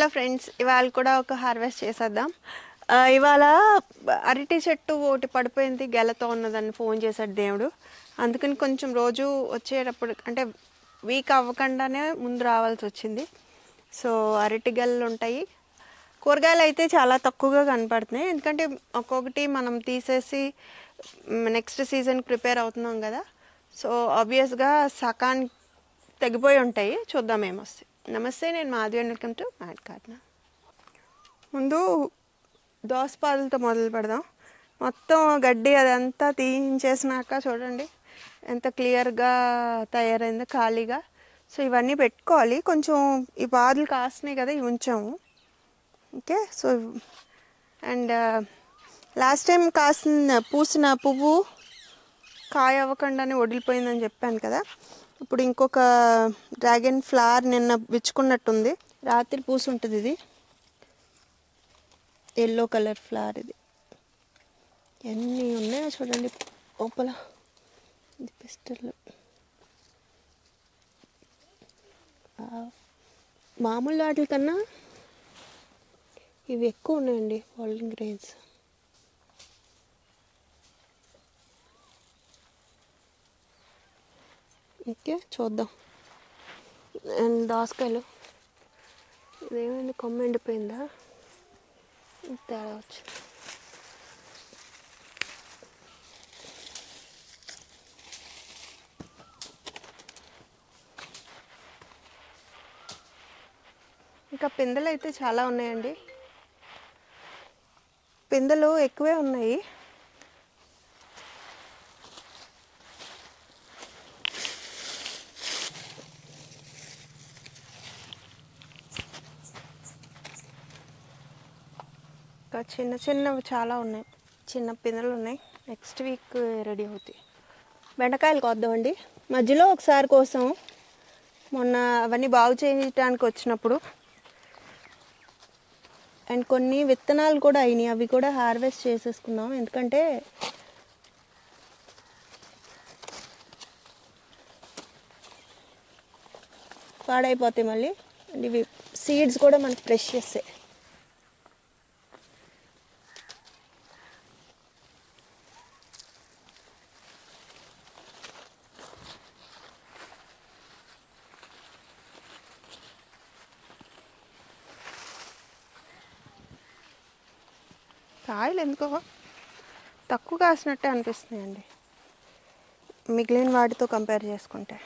Hello friends, ఇవాళ కూడా ఒక హార్వెస్ట్ చేసేద్దాం. ఇవాళ అరటి చెట్టు ఒకటి పడిపోయింది, గెలతో ఉన్నదని ఫోన్ చేశాడు దేవుడు. అందుకని కొంచెం రోజు వచ్చేటప్పుడు అంటే వీక్ అవ్వకుండానే ముందు రావాల్సి వచ్చింది. సో అరటి గెలలు ఉంటాయి. కూరగాయలు అయితే చాలా తక్కువగా కనపడుతున్నాయి, ఎందుకంటే ఒక్కొక్కటి మనం తీసేసి నెక్స్ట్ సీజన్ ప్రిపేర్ అవుతున్నాం కదా. సో ఆబ్వియస్గా సకానికి తెగిపోయి ఉంటాయి. చూద్దాం ఏమొస్తాయి. నమస్తే, నేను Madhavi and welcome to mad gardener. ముందు దోసపాదులతో మొదలు పెడదాం. మొత్తం గడ్డి అదంతా తీయించేసినాక చూడండి ఎంత క్లియర్గా తయారైందో ఖాళీగా. సో ఇవన్నీ పెట్టుకోవాలి. కొంచెం ఈ పాదులు కాస్తున్నాయి కదా, ఇవి ఉంచాము. Okay, so and last time పూసిన పువ్వు కాయ అవ్వకుండానే వదిలిపోయిందని చెప్పాను కదా. ఇప్పుడు ఇంకొక డ్రాగన్ ఫ్లవర్ నిన్న విచ్చుకున్నట్టుంది. రాత్రి పూసి ఉంటుంది. ఇది ఎల్లో కలర్ ఫ్లవర్. ఇది ఎన్ని ఉన్నాయో చూడండి లోపల. ఇది పిస్టల్. మామూలు వాటి కన్నా ఇవి ఎక్కువ ఉన్నాయండి పాలిన్ గ్రెయిన్స్. ఓకే, చూద్దాం. అండ్ దోసకాయలు, ఇదేమైంది, కొమ్మ ఎండిపోయిందా? తేవచ్చు. ఇంకా పిందెలు అయితే చాలా ఉన్నాయండి. పిందెలు ఎక్కువే ఉన్నాయి. చిన్న చిన్నవి చాలా ఉన్నాయి, చిన్న పిందెలు ఉన్నాయి. నెక్స్ట్ వీక్ రెడీ అవుతాయి. బెండకాయలు కోద్దామండి. మధ్యలో ఒకసారి కోసం మొన్న అవన్నీ బాగు చేయడానికి వచ్చినప్పుడు అండ్ కొన్ని విత్తనాలు కూడా అయినాయి, అవి కూడా హార్వెస్ట్ చేసేసుకున్నాం. ఎందుకంటే పాడైపోతాయి మళ్ళీ. అండ్ ఇవి సీడ్స్ కూడా మనకు ఫ్రెష్ చేస్తాయి. కాయలు ఎందుకో తక్కువ కాసినట్టే అనిపిస్తున్నాయండి మిగిలిన వాటితో కంపేర్ చేసుకుంటే.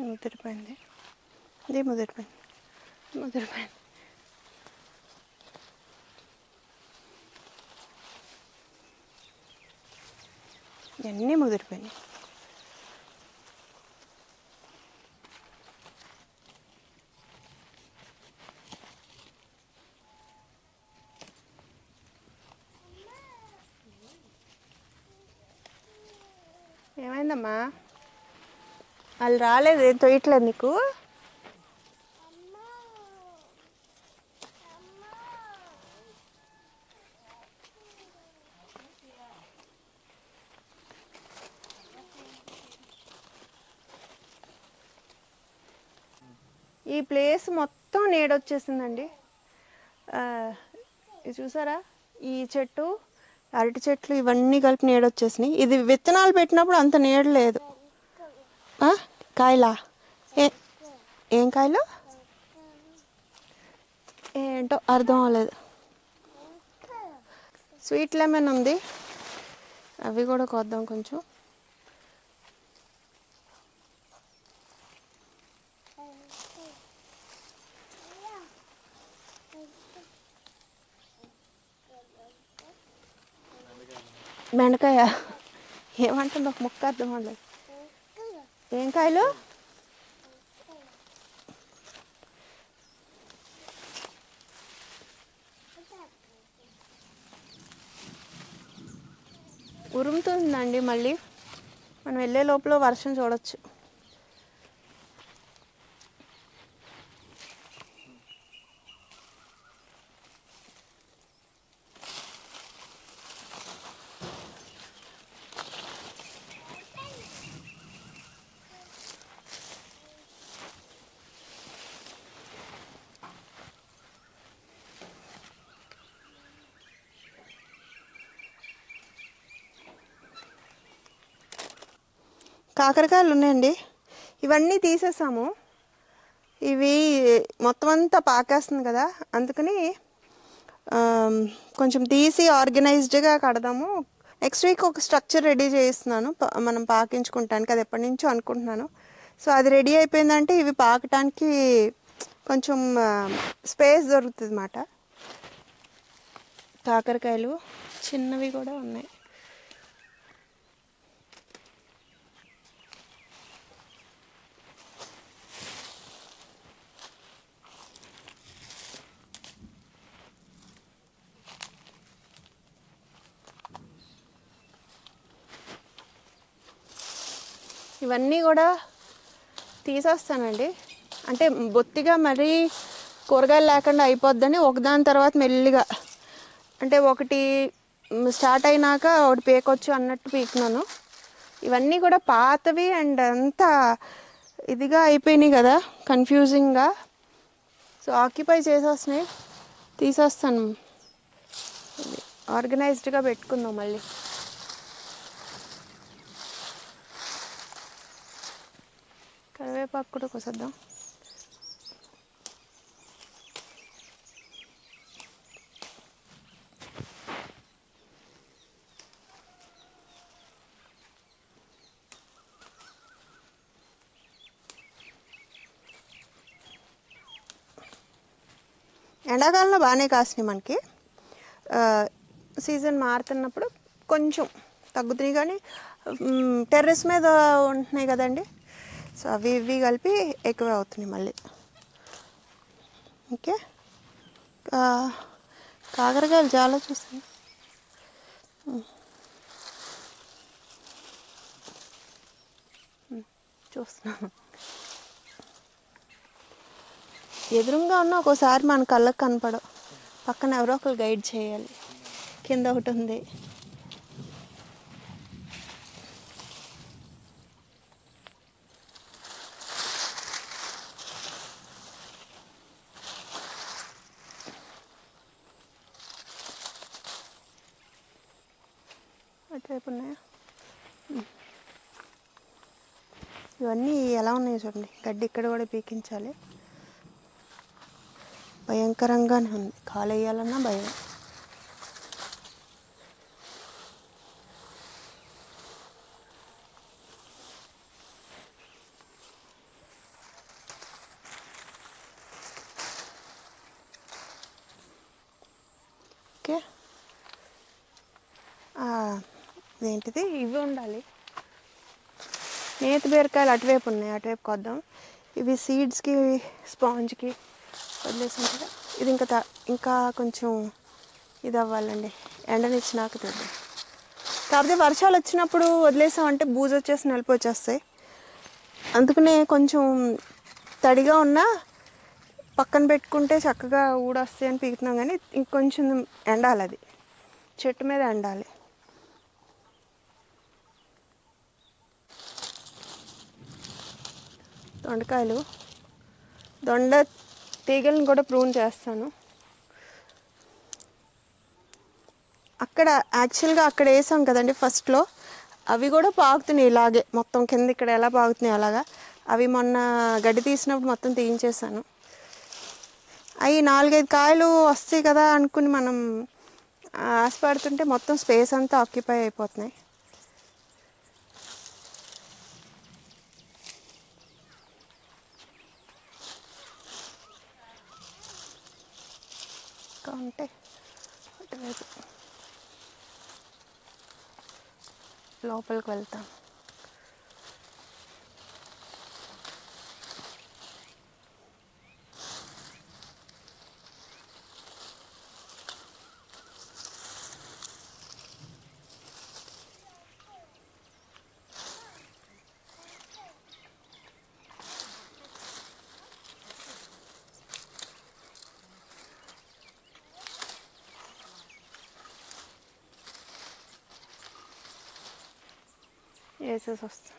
ముదిరిపోయింది, ఇది ముదిరిపోయింది. ఇవన్నీ ముదిరిపోయినాయి. ఏమైందమ్మా? వాళ్ళు రాలేదు, ఏం తోయట్లేదు నీకు? ఈ ప్లేస్ మొత్తం నీడొచ్చేసిందండి. ఇది చూసారా, ఈ చెట్టు, అరటి చెట్లు ఇవన్నీ కలిపి నీడొచ్చేసినాయి. ఇది విత్తనాలు పెట్టినప్పుడు అంత నీడ లేదు. కాయలా ఏం కాయలు ఏంటో అర్థం అవ్వలేదు. స్వీట్ లెమన్ ఉంది, అవి కూడా కొద్దాం కొంచెం. బెండకాయ ఏమంటుంది, ఒక ముక్క అర్థం అవ్వలేదు. ఏం కాయలు? ఉరుముతుందండి, మళ్ళీ మనం వెళ్ళే లోపల వర్షం చూడొచ్చు. కాకరకాయలు ఉన్నాయండి, ఇవన్నీ తీసేసాము. ఇవి మొత్తం అంతా పాకేస్తుంది కదా, అందుకని కొంచెం తీసి ఆర్గనైజ్డ్గా కడదాము. నెక్స్ట్ వీక్ ఒక స్ట్రక్చర్ రెడీ చేస్తున్నాను మనం పాకించుకుంటానికి, అది ఎప్పటి నుంచో అనుకుంటున్నాను. సో అది రెడీ అయిపోయిందంటే ఇవి పాకటానికి కొంచెం స్పేస్ దొరుకుతుంది అన్నమాట. కాకరకాయలు చిన్నవి కూడా ఉన్నాయి. ఇవన్నీ కూడా తీసేస్తానండి, అంటే బొత్తిగా మరీ కూరగాయలు లేకుండా అయిపోద్దని ఒకదాని తర్వాత మెల్లిగా, అంటే ఒకటి స్టార్ట్ అయినాక ఒకటి పీకొచ్చు అన్నట్టు పీకున్నాను. ఇవన్నీ కూడా పాతవి అండ్ అంతా ఇదిగా అయిపోయినాయి కదా, కన్ఫ్యూజింగ్గా. సో ఆక్యుపై చేసేస్తున్నాయి, తీసేస్తాను. ఆర్గనైజ్డ్గా పెట్టుకుందాం మళ్ళీ. కరివేపాకు కూడా కోసేద్దాం. ఎండాకాలంలో బాగానే కాసినాయి మనకి, సీజన్ మారుతున్నప్పుడు కొంచెం తగ్గుతున్నాయి, కానీ టెర్రస్ మీద ఉంటున్నాయి కదండి, సో అవి ఇవి కలిపి ఎక్కువ అవుతున్నాయి మళ్ళీ. ఓకే, కాకరకాయలు చాలా చూస్తాను. చూస్తున్నాను, ఎదురుగా ఉన్న ఒక్కోసారి మన కళ్ళకు కనపడవు, పక్కన ఎవరో ఒకరు గైడ్ చేయాలి. కింద ఒకటి ఉంది, అటువైపు ఉన్నాయా? ఇవన్నీ ఎలా ఉన్నాయో చూడండి, గడ్డి ఇక్కడ కూడా పీకించాలి. భయంకరంగానే ఉంది, కాలు వేయాలన్నా భయం. ఓకే, ఏంటిది, ఇవి ఉండాలి. నేతి బీరకాయలు అటువైపు ఉన్నాయి, అటువైపు కొద్దాం. ఇవి సీడ్స్కి స్పాంజ్కి వదిలేసాం కదా, ఇది ఇంకా కొంచెం ఇది అవ్వాలండి, ఎండనిచ్చినాక తెద్దాం. కాకపోతే వర్షాలు వచ్చినప్పుడు వదిలేసామంటే బూజు వచ్చేసి నలిపి వచ్చేస్తాయి, అందుకనే కొంచెం తడిగా ఉన్నా పక్కన పెట్టుకుంటే చక్కగా ఊడొస్తాయి అని పీకుతున్నాం. కానీ ఇంకొంచెం ఎండాలి, అది చెట్టు మీద ఎండాలి. దొండకాయలు, దొండ తీగలను కూడా ప్రూన్ చేస్తాను. అక్కడ యాక్చువల్గా అక్కడ వేసాం కదండి ఫస్ట్లో, అవి కూడా పాకుతున్నాయి ఇలాగే, మొత్తం కింద ఇక్కడ ఎలా పాకుతున్నాయి అలాగా. అవి మొన్న గడ్డి తీసినప్పుడు మొత్తం తీయించేసాను. అవి 4-5 కాయలు వస్తాయి కదా అనుకుని మనం ఆశపడుతుంటే మొత్తం స్పేస్ అంతా ఆక్యుపై అయిపోతున్నాయి. ఇంకా ఉంటే అటువైపు లోపలికి వెళ్తాం. వేసేసి వస్తాం.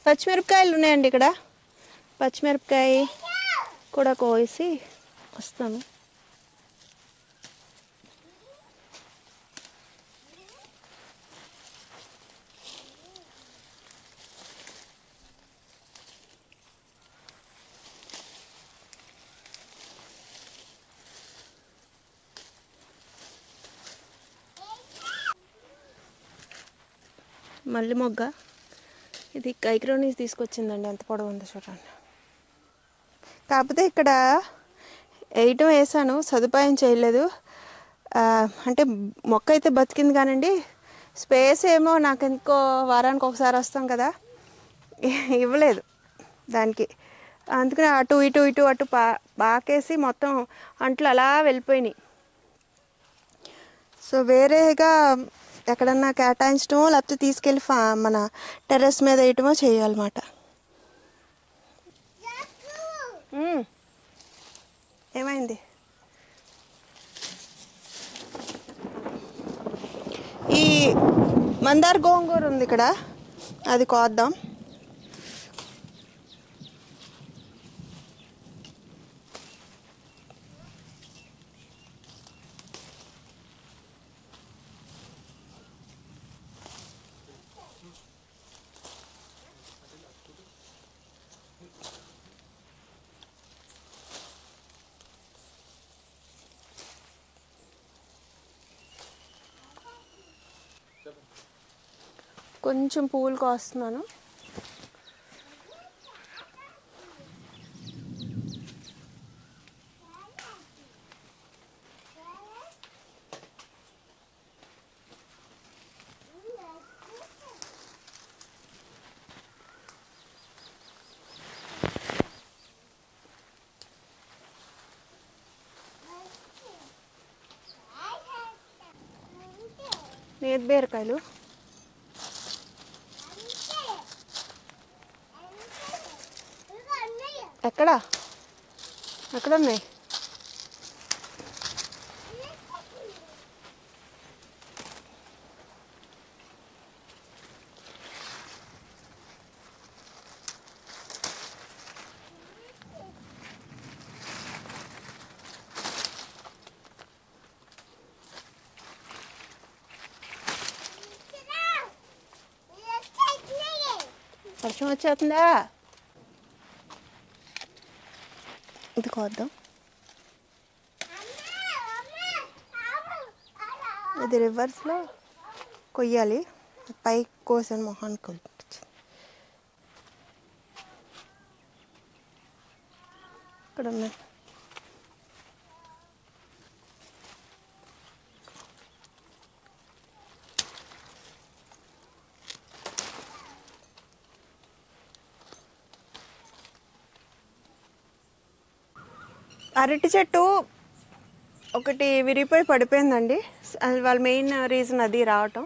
పచ్చిమిరపకాయలు ఉన్నాయండి ఇక్కడ. పచ్చిమిరపకాయ కూడా కోసి వస్తాను. మల్లి మొగ్గ ఇది కైక్రోనీస్ తీసుకొచ్చిందండి. ఎంత పొడవు ఉందో చూడండి. కాకపోతే ఇక్కడ వేయటం వేసాను, సదుపాయం చేయలేదు. అంటే మొక్క అయితే బతికింది కానండి, స్పేస్ ఏమో నాకు ఇంకో వారానికి ఒకసారి వస్తాం కదా, ఇవ్వలేదు దానికి. అందుకని అటు ఇటు ఇటు అటు బాకేసి మొత్తం అంట్లు అలా వెళ్ళిపోయినాయి. సో వేరేగా ఎక్కడన్నా కేటాయించడమో లేకపోతే తీసుకెళ్ళి మన టెర్రస్ మీద వేయటమో చేయాలన్నమాట. ఏమైంది? ఈ మందార గోంగూర ఉంది ఇక్కడ, అది కోద్దాం. కొంచెం పూలు కోస్తున్నాను. నేతి బీరకాయలు ఎక్కడ ఉన్నాయి? వర్షం వచ్చేస్తుందా? ఇది కోద్దాం. ఇది రివర్స్లో కొయ్యాలి. పైకి కోసాను మొహానికి కొనిపించింది. ఇక్కడ ఉన్నాయి. అరటి చెట్టు ఒకటి విరిగిపోయి పడిపోయిందండి. వాళ్ళ మెయిన్ రీజన్ అది రావటం.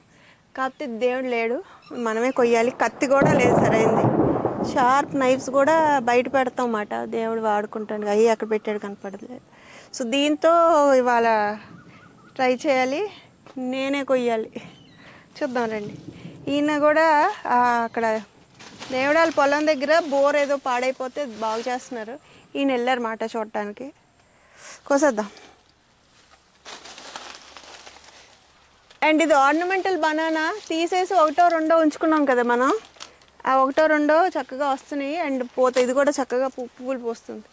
కాకపోతే దేవుడు లేడు, మనమే కొయ్యాలి. కత్తి కూడా లేదు సరైంది. షార్ప్ నైఫ్స్ కూడా బయట పెడతాం అన్నమాట. దేవుడు వాడుకుంటాడు, అవి అక్కడ పెట్టాడు కనపడలేదు. సో దీంతో ఇవాళ ట్రై చేయాలి, నేనే కొయ్యాలి. చూద్దాం రండి. ఈయన కూడా అక్కడ దేవుడాల పొలం దగ్గర బోర్ ఏదో పాడైపోతే బాగు చేస్తున్నారు. ఈయన వెళ్ళారు మాట చూడటానికి. కోసేద్దాం. అండ్ ఇది ఆర్నమెంటల్ బనానా తీసేసి ఒకటో రెండో ఉంచుకున్నాం కదా మనం. ఆ ఒకటో రెండో చక్కగా వస్తున్నాయి. అండ్ పోతే ఇది కూడా చక్కగా పువ్వులు పోస్తుంది.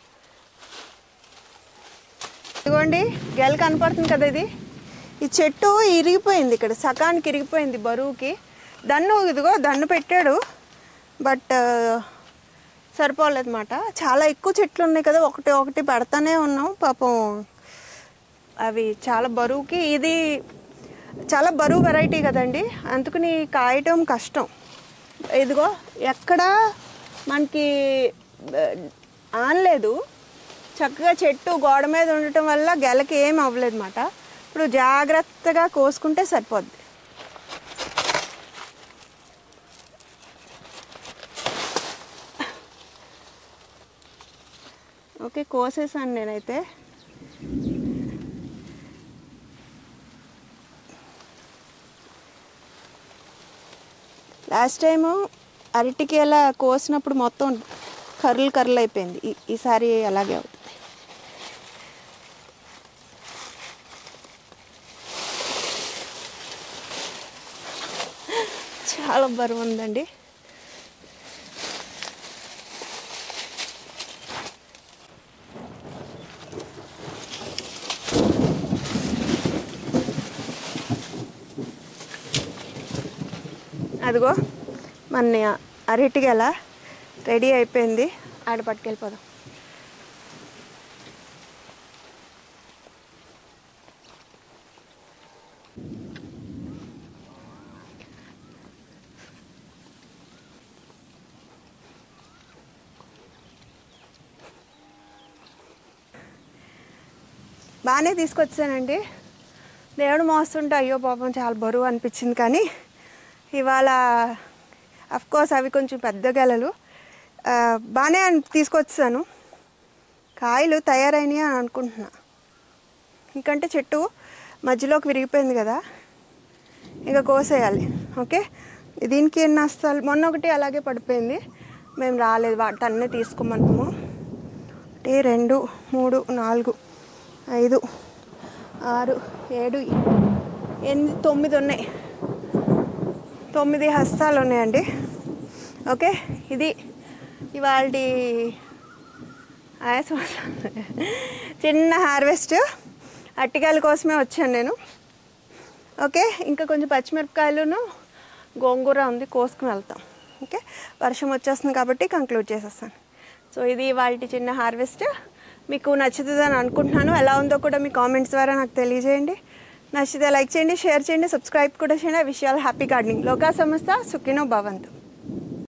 ఇదిగోండి గెల కనపడుతుంది కదా. ఈ చెట్టు ఇరిగిపోయింది, ఇక్కడ సకానికి ఇరిగిపోయింది బరువుకి. ఇదిగో దన్ను పెట్టాడు, బట్ సరిపోలేదు అన్నమాట. చాలా ఎక్కువ చెట్లు ఉన్నాయి కదా, ఒకటి పెడతానే ఉన్నాం. పాపం అవి చాలా బరువుకి, ఇది చాలా బరువు వెరైటీ కదండి, అందుకని కాయటం కష్టం. ఇదిగో ఎక్కడ మనకి ఆనలేదు, చక్కగా చెట్టు గోడ మీద ఉండటం వల్ల గెలకి ఏం అవ్వలేదు అన్నమాట. ఇప్పుడు జాగ్రత్తగా కోసుకుంటే సరిపోద్ది. ఓకే, కోసేసాను నేనైతే. లాస్ట్ టైము అరటికి అలా కోసినప్పుడు మొత్తం కర్రలు అయిపోయింది. ఈసారి అలాగే అవుతుంది. చాలా బరువు ఉందండి. అదిగో మన అరటికి ఎలా రెడీ అయిపోయింది. ఆడ పట్టుకెళ్ళిపోదాం. బాగానే తీసుకొచ్చానండి. దేవుడు మోస్తుంటే అయ్యో పాపం చాలా బరువు అనిపించింది. కానీ ఇవాళ అఫ్కోర్స్ అవి కొంచెం పెద్ద గెలలు, బాగానే తీసుకొచ్చాను. కాయలు తయారైనాయి అని అనుకుంటున్నా. ఇంకంటే చెట్టు మధ్యలోకి విరిగిపోయింది కదా, ఇక కోసేయాలి. ఓకే, దీనికి ఎన్ని వస్తాలు, మొన్న ఒకటి అలాగే పడిపోయింది, మేము రాలేదు, వాటి అన్నీ తీసుకోమన్నాము. 1 2 3 4 5 6 7 8 9 ఉన్నాయి. 9 హస్తాలు ఉన్నాయండి. ఓకే, ఇది ఇవాళ చిన్న హార్వెస్ట్. అరటికాయల కోసమే వచ్చాను నేను. ఓకే, ఇంకా కొంచెం పచ్చిమిరపకాయలును గోంగూర ఉంది, కోసుకుని వెళ్తాం. ఓకే, వర్షం వచ్చేస్తుంది కాబట్టి కంక్లూడ్ చేసేస్తాను. సో ఇది ఇవాళ చిన్న హార్వెస్ట్. మీకు నచ్చుతుందని అనుకుంటున్నాను. ఎలా ఉందో కూడా మీ కామెంట్స్ ద్వారా నాకు తెలియజేయండి. నచ్చితే లైక్ చేయండి, షేర్ చేయండి, సబ్స్క్రైబ్ కూడా చేయండి. విషయాలు హ్యాపీ గార్డెనింగ్. లోకా సమస్త సుఖినో భవంతు.